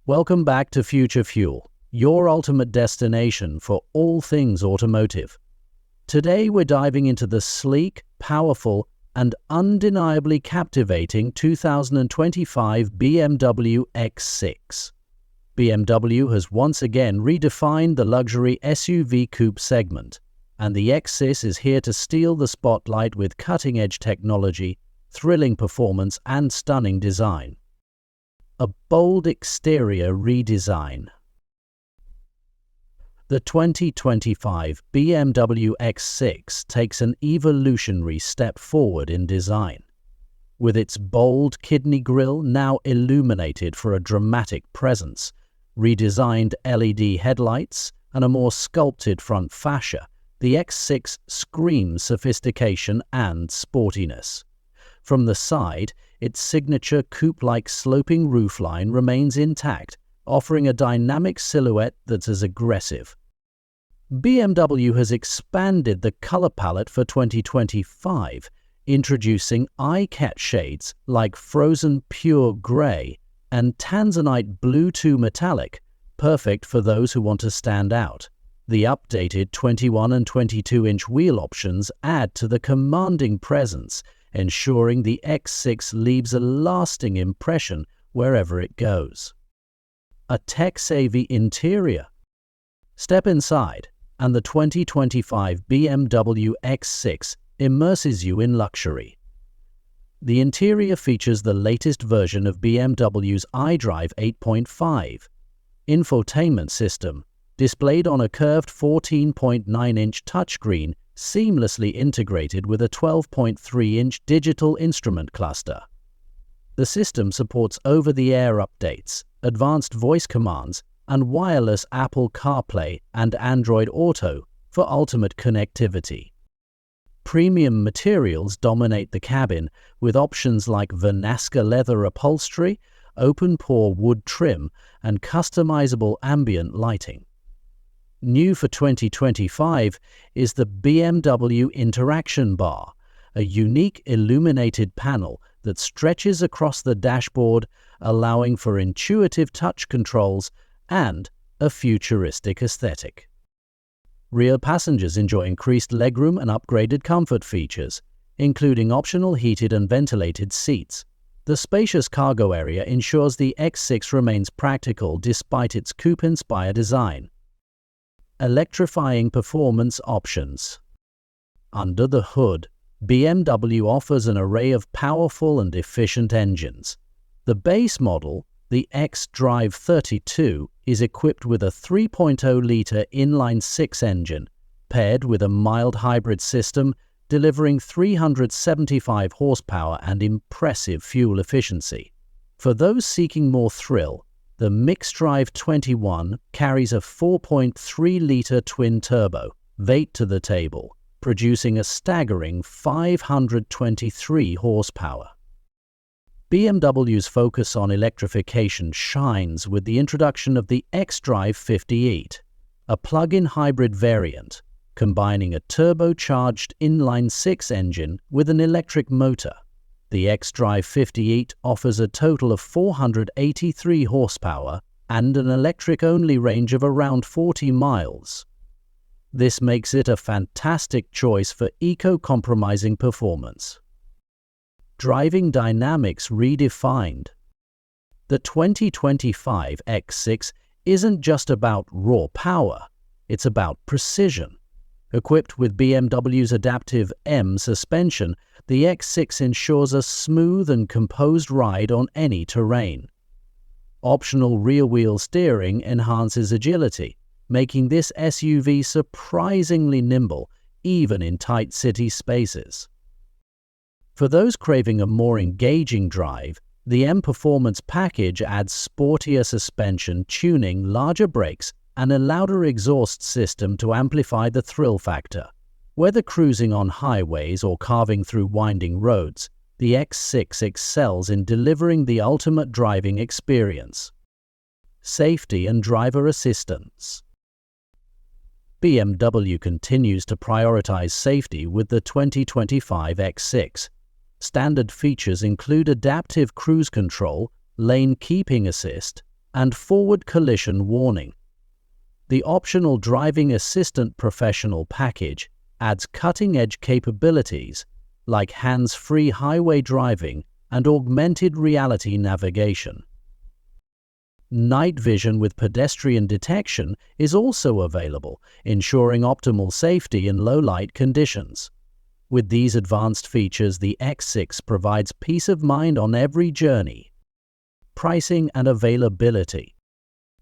Welcome back to Future Fuel, your ultimate destination for all things automotive. Today we're diving into the sleek, powerful, and undeniably captivating 2025 BMW X6. BMW has once again redefined the luxury SUV coupe segment, and the X6 is here to steal the spotlight with cutting-edge technology, thrilling performance, and stunning design. A bold exterior redesign. The 2025 BMW X6 takes an evolutionary step forward in design. With its bold kidney grille now illuminated for a dramatic presence, redesigned LED headlights, and a more sculpted front fascia, the X6 screams sophistication and sportiness. From the side, its signature coupe-like sloping roofline remains intact, offering a dynamic silhouette that's as aggressive. BMW has expanded the color palette for 2025, introducing eye-catch shades like Frozen Pure Grey and Tanzanite Blue 2 Metallic, perfect for those who want to stand out. The updated 21 and 22-inch wheel options add to the commanding presence, ensuring the X6 leaves a lasting impression wherever it goes. A tech-savvy interior. Step inside, and the 2025 BMW X6 immerses you in luxury. The interior features the latest version of BMW's iDrive 8.5 infotainment system, displayed on a curved 14.9-inch touchscreen seamlessly integrated with a 12.3-inch digital instrument cluster. The system supports over-the-air updates, advanced voice commands, and wireless Apple CarPlay and Android Auto for ultimate connectivity. Premium materials dominate the cabin, with options like Vernasca leather upholstery, open-pore wood trim, and customizable ambient lighting. New for 2025 is the BMW Interaction Bar, a unique illuminated panel that stretches across the dashboard, allowing for intuitive touch controls and a futuristic aesthetic. Rear passengers enjoy increased legroom and upgraded comfort features, including optional heated and ventilated seats. The spacious cargo area ensures the X6 remains practical despite its coupe-inspired design. Electrifying performance options. Under the hood, BMW offers an array of powerful and efficient engines. The base model, the xDrive 32, is equipped with a 3.0-litre inline-six engine, paired with a mild hybrid system delivering 375 horsepower and impressive fuel efficiency. For those seeking more thrill, the mixdrive 21 carries a 4.3-litre twin-turbo V8 to the table, producing a staggering 523 horsepower. BMW's focus on electrification shines with the introduction of the xDrive 58, a plug-in hybrid variant, combining a turbocharged inline-six engine with an electric motor. The xDrive 58 offers a total of 483 horsepower and an electric-only range of around 40 miles. This makes it a fantastic choice for eco-compromising performance. Driving dynamics redefined. The 2025 X6 isn't just about raw power, it's about precision. Equipped with BMW's adaptive M suspension, the X6 ensures a smooth and composed ride on any terrain. Optional rear-wheel steering enhances agility, making this SUV surprisingly nimble, even in tight city spaces. For those craving a more engaging drive, the M Performance package adds sportier suspension tuning, larger brakes, and a louder exhaust system to amplify the thrill factor. Whether cruising on highways or carving through winding roads, the X6 excels in delivering the ultimate driving experience. Safety and driver assistance. BMW continues to prioritize safety with the 2025 X6. Standard features include adaptive cruise control, lane keeping assist, and forward collision warning. The optional Driving Assistant Professional package adds cutting-edge capabilities like hands-free highway driving and augmented reality navigation. Night vision with pedestrian detection is also available, ensuring optimal safety in low-light conditions. With these advanced features, the X6 provides peace of mind on every journey. Pricing and availability.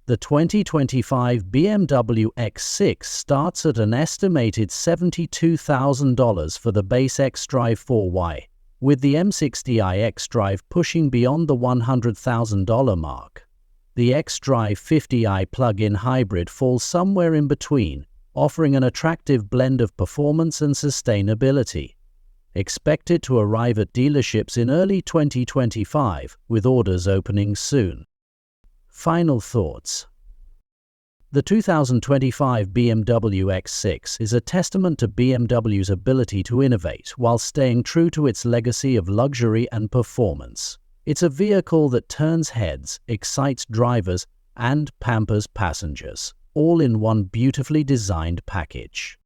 The 2025 BMW X6 starts at an estimated $72,000 for the base xDrive 4Y, with the M60i xDrive pushing beyond the $100,000 mark. The xDrive 50i plug-in hybrid falls somewhere in between, offering an attractive blend of performance and sustainability. Expected to arrive at dealerships in early 2025, with orders opening soon. Final thoughts. The 2025 BMW X6 is a testament to BMW's ability to innovate while staying true to its legacy of luxury and performance. It's a vehicle that turns heads, excites drivers, and pampers passengers, all in one beautifully designed package.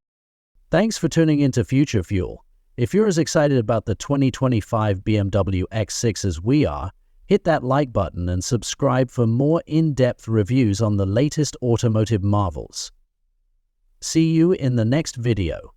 Thanks for tuning into Future Fuel. If you're as excited about the 2025 BMW X6 as we are, hit that like button and subscribe for more in-depth reviews on the latest automotive marvels. See you in the next video.